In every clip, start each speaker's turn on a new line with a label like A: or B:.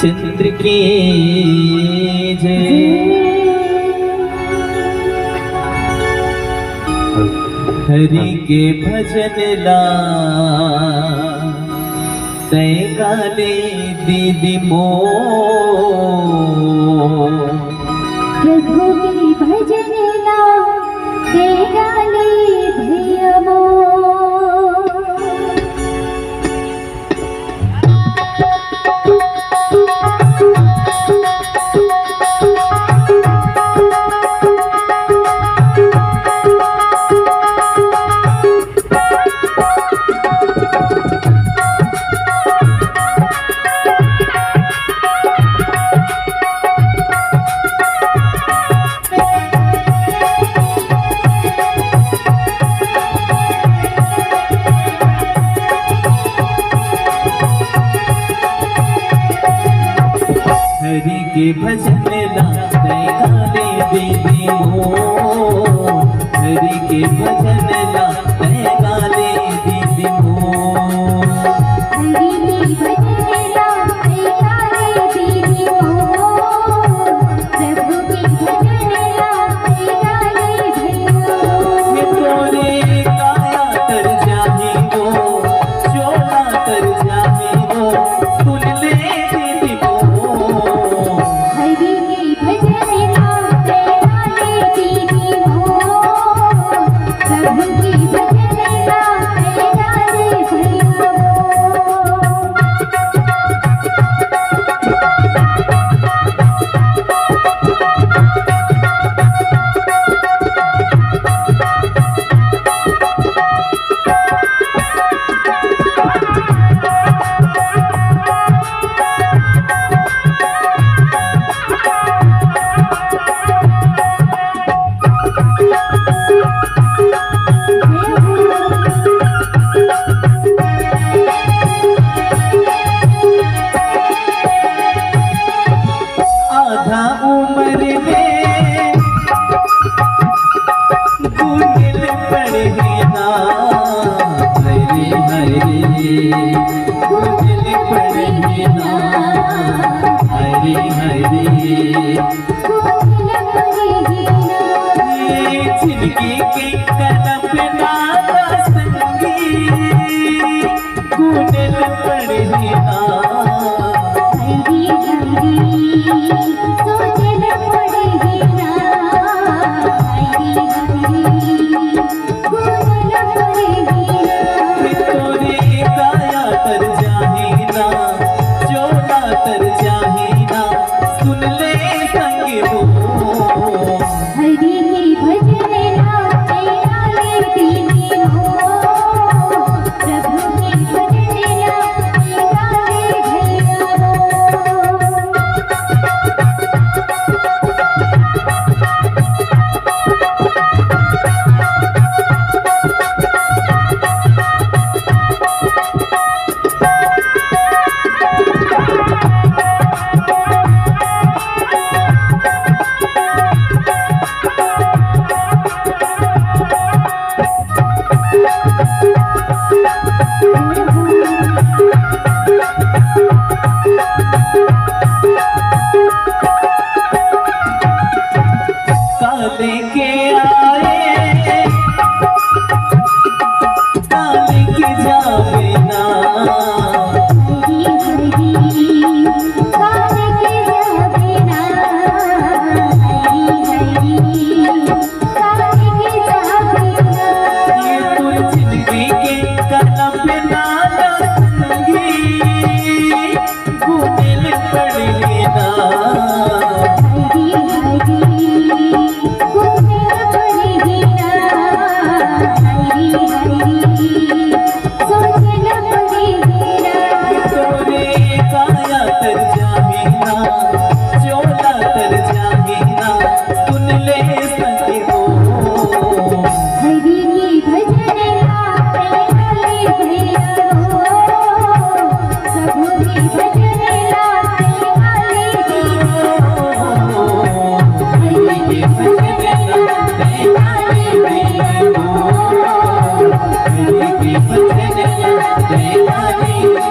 A: चंद्र की जय। हरि के भजन ला तय गाले दीदी मो।
B: प्रभु की भजन ला तय गाले भैया मो।
A: हरि के भजन ला तय गाले दीदी मो। हरि के भजन ला तय गाले दीदी मो।
B: हरि के भजन ला तय गाले दीदी मो। प्रभु की भजन ला तय गाले भैया मो।
A: तोरे काया तर जाही गो, चोला तर जाही गो, सुन ले दीदी मो।
B: हरि के भजन ला तय गाले दीदी मो। प्रभु की भजन ला तय गाले भैया मो।
A: आधा उम्र में गुंगल पड़े ना। हरे हरे गुंगल पड़े ना। हरे हरे जिंदगी की कलम ना संगी गुंगल पड़े ना।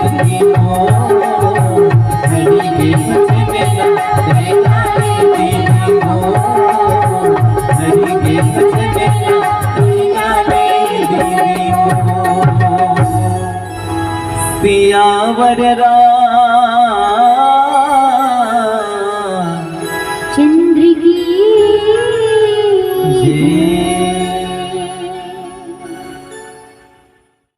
A: देवी हो हरि के भजन गाते गाते देवी हो हरि के भजन गाते गाते देवी हो सियावर
B: चंद्र की
A: जय